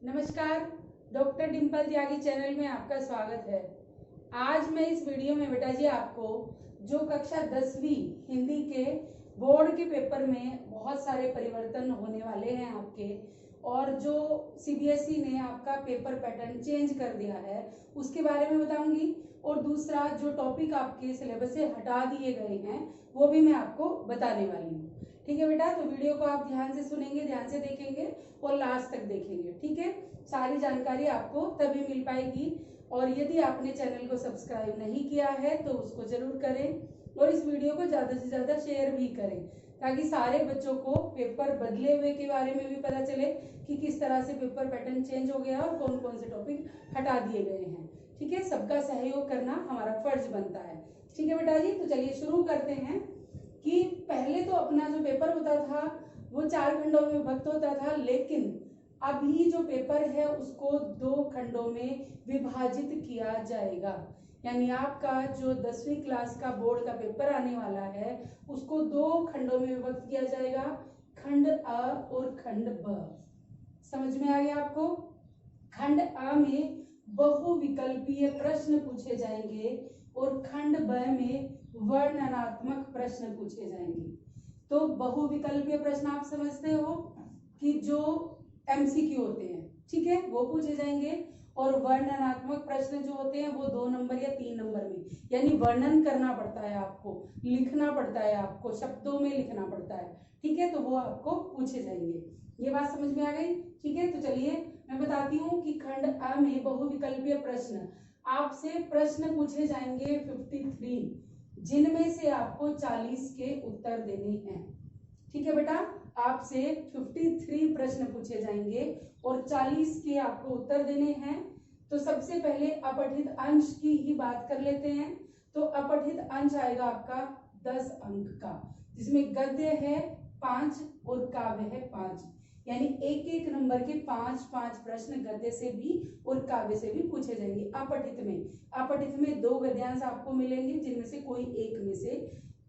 नमस्कार, डॉक्टर डिम्पल त्यागी चैनल में आपका स्वागत है। आज मैं इस वीडियो में बेटा जी आपको जो कक्षा 10वीं हिंदी के बोर्ड के पेपर में बहुत सारे परिवर्तन होने वाले हैं आपके, और जो सीबीएसई ने आपका पेपर पैटर्न चेंज कर दिया है उसके बारे में बताऊंगी, और दूसरा जो टॉपिक आपके सिलेबस से हटा दिए गए हैं वो भी मैं आपको बताने वाली हूँ। ठीक है बेटा, तो वीडियो को आप ध्यान से सुनेंगे, ध्यान से देखेंगे और लास्ट तक देखेंगे। ठीक है, सारी जानकारी आपको तभी मिल पाएगी। और यदि आपने चैनल को सब्सक्राइब नहीं किया है तो उसको जरूर करें और इस वीडियो को ज्यादा से ज्यादा शेयर भी करें, ताकि सारे बच्चों को पेपर बदले हुए के बारे में भी पता चले कि किस तरह से पेपर पैटर्न चेंज हो गया और कौन कौन से टॉपिक हटा दिए गए हैं। ठीक है, सबका सहयोग करना हमारा फर्ज बनता है। ठीक है बेटा जी, तो चलिए शुरू करते हैं। कि पहले तो अपना जो पेपर होता था वो 4 खंडों में विभक्त होता था, लेकिन अभी जो पेपर है उसको 2 खंडों में विभाजित किया जाएगा। यानी आपका जो 10वीं क्लास का बोर्ड का पेपर आने वाला है उसको 2 खंडों में विभक्त किया जाएगा, खंड अ और खंड ब। समझ में आ गया आपको? खंड अ में बहुविकल्पीय प्रश्न पूछे जाएंगे और खंड ब में वर्णनात्मक प्रश्न पूछे जाएंगे। तो बहुविकल्पीय प्रश्न आप समझते हो कि जो एमसीक्यू होते हैं, ठीक है, वो पूछे जाएंगे, और वर्णनात्मक प्रश्न जो होते हैं वो 2 नंबर या 3 नंबर में, यानी वर्णन करना पड़ता है आपको, लिखना पड़ता है आपको, शब्दों में लिखना पड़ता है। ठीक है, तो वो आपको पूछे जाएंगे। ये बात समझ में आ गई? ठीक है, तो चलिए मैं बताती हूँ कि खंड अ में बहुविकल्पीय प्रश्न, आपसे प्रश्न पूछे जाएंगे 53, जिनमें से आपको 40 के उत्तर देने हैं। ठीक है बेटा, आपसे 53 प्रश्न पूछे जाएंगे और 40 के आपको उत्तर देने हैं। तो सबसे पहले अपठित अंश की ही बात कर लेते हैं। तो अपठित अंश आएगा आपका 10 अंक का, जिसमें गद्य है 5 और काव्य है 5, यानी एक एक नंबर के 5-5 प्रश्न गद्य से भी और काव्य से भी पूछे जाएंगे। अपठित में 2 गद्यांश आपको मिलेंगे, जिनमें से कोई एक में से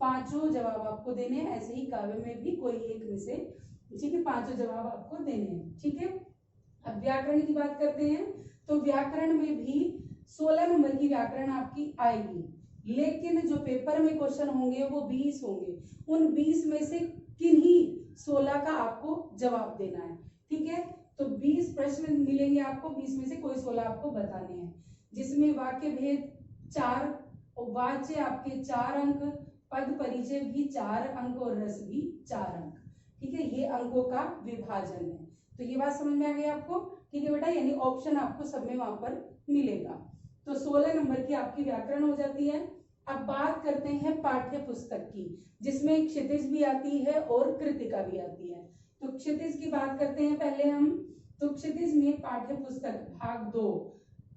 5 जवाब आपको देने हैं। ऐसे ही काव्य में भी कोई एक में से, ठीक है, 5 जवाब आपको देने हैं। ठीक है, अब व्याकरण की बात करते हैं। तो व्याकरण में भी 16 नंबर की व्याकरण आपकी आएगी, लेकिन जो पेपर में क्वेश्चन होंगे वो 20 होंगे। उन 20 में से किन्हीं 16 का आपको जवाब देना है। ठीक है, तो 20 प्रश्न मिलेंगे आपको, 20 में से कोई 16 आपको बताने हैं, जिसमें वाक्य भेद 4, वाच्य आपके 4 अंक, पद परिचय भी 4 अंक और रस भी 4 अंक। ठीक है, ये अंकों का विभाजन है। तो ये बात समझ में आ गई आपको? ठीक है बेटा, यानी ऑप्शन आपको सब में वहां पर मिलेगा। तो 16 नंबर की आपकी व्याकरण हो जाती है। अब बात करते हैं पाठ्य पुस्तक की, जिसमें क्षितिज भी आती है और कृतिका भी आती है। तो क्षितिज की बात करते हैं पहले हम। तो क्षितिज में पाठ्य पुस्तक भाग 2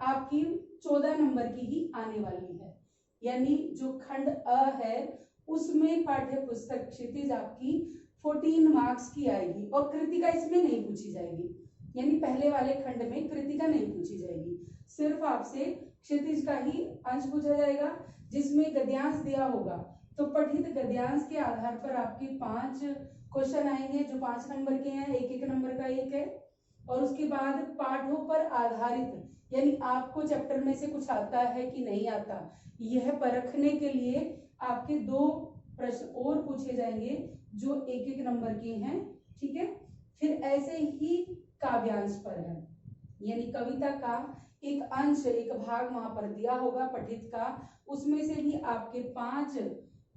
आपकी 14 नंबर की ही आने वाली है, यानी जो खंड अ है उसमें पाठ्य पुस्तक क्षितिज आपकी 14 मार्क्स की आएगी, और कृतिका इसमें नहीं पूछी जाएगी। यानी पहले वाले खंड में कृतिका नहीं पूछी जाएगी, सिर्फ आपसे क्षितिज का ही अंश पूछा जाएगा, जिसमें गद्यांश दिया होगा। तो पठित गद्यांश के आधार पर आपके 5 क्वेश्चन आएंगे, जो 5 नंबर के हैं, एक एक नंबर का एक है। और उसके बाद पाठों पर आधारित, यानी आपको चैप्टर में से कुछ आता है कि नहीं आता, यह परखने के लिए आपके 2 प्रश्न और पूछे जाएंगे, जो एक एक नंबर के हैं। ठीक है, फिर ऐसे ही काव्यांश पर है, यानी कविता का एक अंश, एक भाग वहां पर दिया होगा पठित का, उसमें से भी आपके 5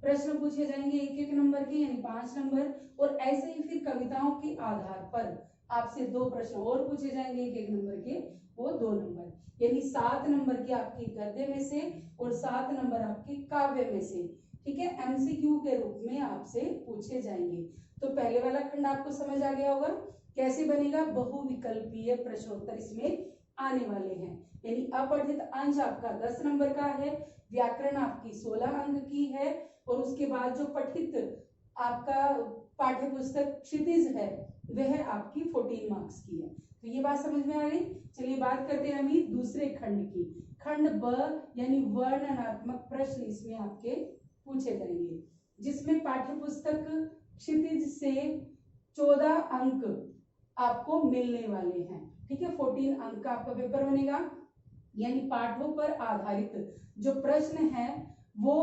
प्रश्न पूछे जाएंगे एक एक नंबर के, यानी 5 नंबर। और ऐसे ही फिर कविताओं के आधार पर आपसे 2 प्रश्न और पूछे जाएंगे एक एक नंबर के, वो 2 नंबर, यानी 7 नंबर की आपकी गद्य में से और 7 नंबर आपके काव्य में से। ठीक है, एमसीक्यू के रूप में आपसे पूछे जाएंगे। तो पहले वाला खंड आपको समझ आ गया होगा कैसे बनेगा। बहुविकल्पीय प्रश्नोत्तर इसमें आने वाले हैं, यानी अपठित अंश आपका 10 नंबर का है, व्याकरण आपकी 16 अंक की है, और उसके बाद जो पठित आपका पाठ्य पुस्तक क्षितिज है वह आपकी 14 मार्क्स की है। तो ये बात समझ में आ गई। चलिए बात करते हैं अभी दूसरे खंड की। खंड ब यानी वर्णनात्मक प्रश्न इसमें आपके पूछे जाएंगे, जिसमें पाठ्य पुस्तक क्षितिज से 14 अंक आपको मिलने वाले हैं। ठीक है, 14 2-3 अंक का आपका पेपर बनेगा। यानी पाठों पर आधारित जो प्रश्न है वो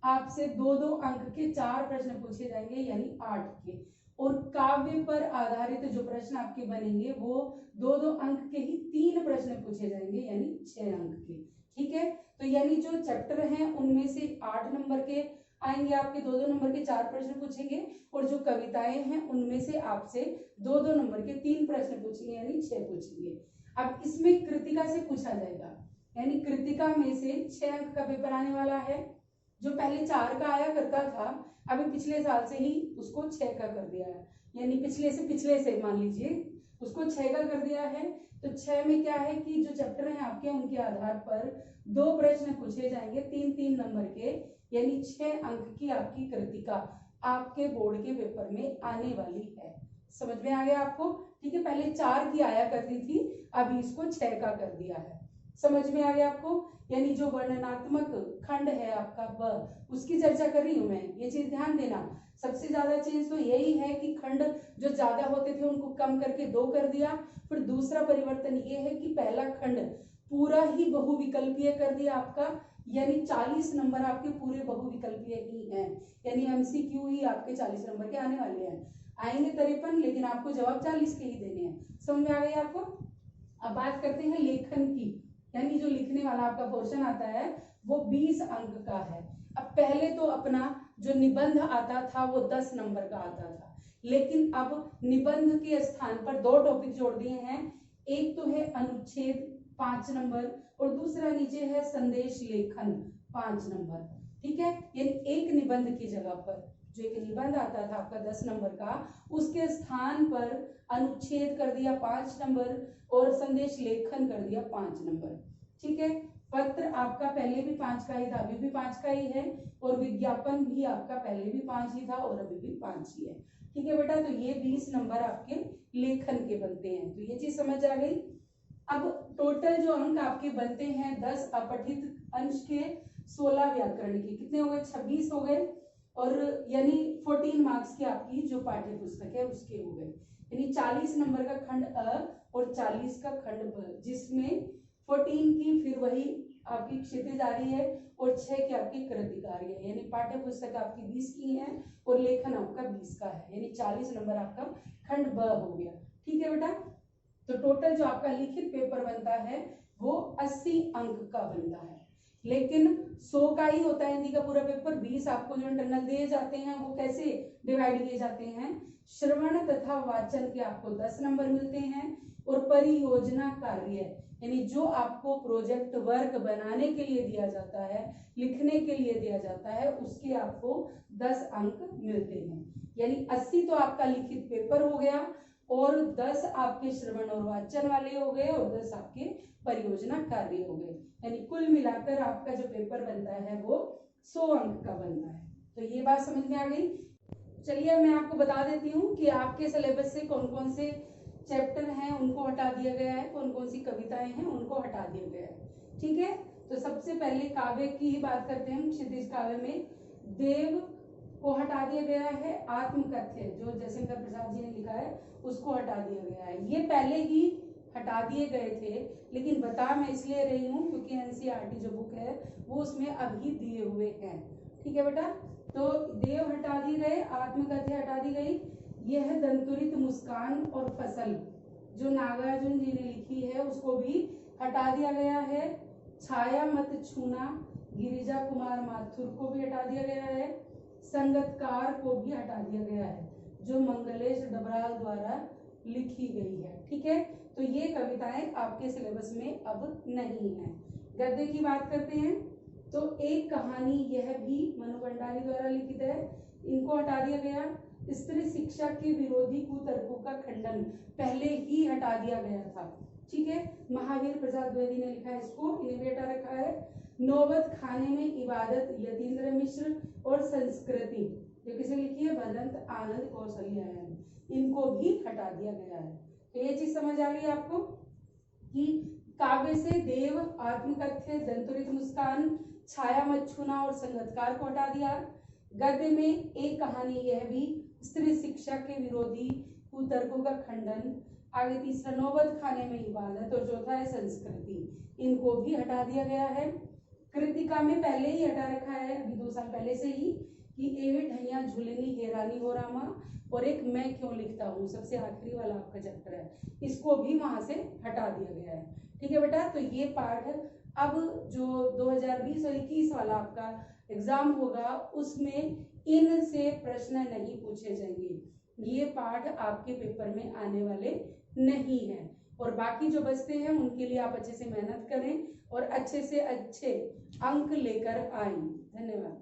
आपसे 2-2 अंक के 4 प्रश्न पूछे जाएंगे, यानी 8 के। और काव्य पर आधारित जो प्रश्न आपके बनेंगे वो 2-2 अंक के ही 3 प्रश्न पूछे जाएंगे, यानी 6 अंक के। ठीक है, तो यानी जो चैप्टर हैं उनमें से 8 नंबर के आएंगे, आपके 2-2 नंबर के 4 प्रश्न पूछेंगे, और जो कविताएं हैं उनमें से आपसे 2-2 नंबर के 3 प्रश्न पूछेंगे, यानी 6 पूछेंगे। अब इसमें कृतिका से पूछा जाएगा, यानी कृतिका में से 6 अंक का पेपर आने वाला है। जो पहले 4 का आया करता था, अभी पिछले साल से ही उसको 6 का कर दिया है, यानी पिछले से मान लीजिए उसको 6 का कर दिया है। तो 6 में क्या है कि जो चैप्टर हैं आपके उनके आधार पर 2 प्रश्न पूछे जाएंगे 3-3 नंबर के, यानी 6 अंक की आपकी कृतिका आपके बोर्ड के पेपर में आने वाली है। समझ में आ गया आपको? ठीक है, पहले 4 की आया करती थी, अभी इसको 6 का कर दिया है। समझ में आ गया आपको? यानी जो वर्णनात्मक खंड है आपका ब, उसकी चर्चा कर रही हूं मैं, ये चीज ध्यान देना। सबसे ज्यादा चीज तो यही है कि खंड जो ज्यादा होते थे उनको कम करके 2 कर दिया। फिर दूसरा परिवर्तन ये है कि पहला खंड पूरा ही बहुविकल्पीय कर दिया आपका, यानी 40 नंबर आपके पूरे बहुविकल्पीय ही हैं, यानी एमसीक्यू ही आपके 40 नंबर के आने वाले हैं। आएंगे 53, लेकिन आपको जवाब 40 के ही देने हैं। समझ में आ गई आपको? अब बात करते हैं लेखन की, यानी जो लिखने वाला आपका पोर्शन आता है वो 20 अंक का है। अब पहले तो अपना जो निबंध आता था वो 10 नंबर का आता था, लेकिन अब निबंध के स्थान पर 2 टॉपिक जोड़ दिए हैं। एक तो है अनुच्छेद 5 नंबर, और दूसरा नीचे है संदेश लेखन 5 नंबर। ठीक है, यानी एक निबंध की जगह पर जो एक निबंध आता था आपका 10 नंबर का, उसके स्थान पर अनुच्छेद कर दिया 5 नंबर और संदेश लेखन कर दिया 5 नंबर। ठीक है, पत्र आपका पहले भी 5 का ही था, अभी भी 5 का ही है, और विज्ञापन भी आपका पहले भी 5 ही था और अभी भी 5 ही है। ठीक है बेटा, तो ये 20 नंबर आपके लेखन के बनते हैं, तो ये चीज समझ आ गई। अब टोटल जो अंक आपके बनते हैं 10 अपठित अंश के, 16 व्याकरण के, कितने हो गए? 26 हो गए, और यानी 14 मार्क्स की आपकी जो पाठ्य पुस्तक है उसके हो गए, यानी 40 नंबर का खंड अ और 40 का खंड ब, जिसमें 14 की फिर वही आपकी क्षितिज आ रही है और 6 की आपकी कृतिका आ रही है, यानी पाठ्य पुस्तक आपकी 20 की है और लेखन आपका 20 का है, यानी 40 नंबर आपका खंड ब हो गया। ठीक है बेटा, तो टोटल जो आपका लिखित पेपर बनता है वो 80 अंक का बनता है, लेकिन 100 का ही होता है हिंदी का पूरा पेपर। 20 आपको जो इंटरनल दिए जाते हैं वो कैसे डिवाइड किए जाते हैं? श्रवण तथा वाचन के आपको 10 नंबर मिलते हैं, और परियोजना कार्य यानी जो आपको प्रोजेक्ट वर्क बनाने के लिए दिया जाता है, लिखने के लिए दिया जाता है, उसके आपको 10 अंक मिलते हैं। यानी 80 तो आपका लिखित पेपर हो गया, और 10 आपके श्रवण और वाचन वाले हो गए, और 10 आपके परियोजना कार्य हो गए, यानी कुल मिलाकर आपका जो पेपर बनता है वो 100 अंक का बनता है। तो ये बात समझ में आ गई। चलिए मैं आपको बता देती हूँ कि आपके सिलेबस से कौन कौन से चैप्टर हैं उनको हटा दिया गया है, कौन कौन सी कविताएं हैं उनको हटा दिया गया है। ठीक है, तो सबसे पहले काव्य की ही बात करते हैं। क्षितिज काव्य में देव को हटा दिया गया है, आत्मकथ्य जो जयशंकर प्रसाद जी ने लिखा है उसको हटा दिया गया है। ये पहले ही हटा दिए गए थे, लेकिन बता मैं इसलिए रही हूँ क्योंकि एनसीईआरटी जो बुक है वो उसमें अभी दिए हुए हैं। ठीक है बेटा, तो देव हटा दिए गए, आत्मकथ्य हटा दी गई। यह दंतुरित मुस्कान और फसल जो नागार्जुन जी ने लिखी है उसको भी हटा दिया गया है। छाया मत छूना गिरिजा कुमार माथुर को भी हटा दिया गया है। संगतकार को भी हटा दिया गया है जो मंगलेश डबराल द्वारा लिखी गई है। ठीक है, तो ये कविताएं आपके सिलेबस में अब नहीं है। गद्य की बात करते हैं तो एक कहानी यह भी मनु भंडारी द्वारा लिखित है, इनको हटा दिया गया। स्त्री शिक्षा के विरोधी कुतर्कों का खंडन पहले ही हटा दिया गया था। ठीक है, महावीर प्रसाद द्विवेदी ने लिखा है इसको, इन्हें भी हटा रखा है। नौबत खाने में इबादत यतीन्द्र मिश्र और संस्कृति जो किसे लिखी है? भदंत आनंद कौशल्या, इनको भी हटा दिया गया है। तो ये चीज समझ आ गई आपको कि काव्य से देव, आत्मकथ्य, दंतुरित मुस्कान, छाया मत छूना और संगतकार को हटा दिया। गद्य में एक कहानी यह भी, स्त्री शिक्षा के विरोधी कुतर्कों का खंडन। आगे तीसरा नौबत खाने में इबादत, और चौथा है संस्कृति, इनको भी हटा दिया गया है। कृतिका में पहले ही हटा रखा है अभी 2 साल पहले से ही कि एवे ढैया झुलनी हेरानी हो रामा, और एक मैं क्यों लिखता हूँ, सबसे आखिरी वाला आपका चैप्टर है, इसको भी वहां से हटा दिया गया है। ठीक है बेटा, तो ये पाठ अब जो 2020 और 21 वाला आपका एग्जाम होगा उसमें इनसे प्रश्न नहीं पूछे जाएंगे, ये पाठ आपके पेपर में आने वाले नहीं है। और बाकी जो बचते हैं उनके लिए आप अच्छे से मेहनत करें और अच्छे से अच्छे अंक लेकर आएं। धन्यवाद।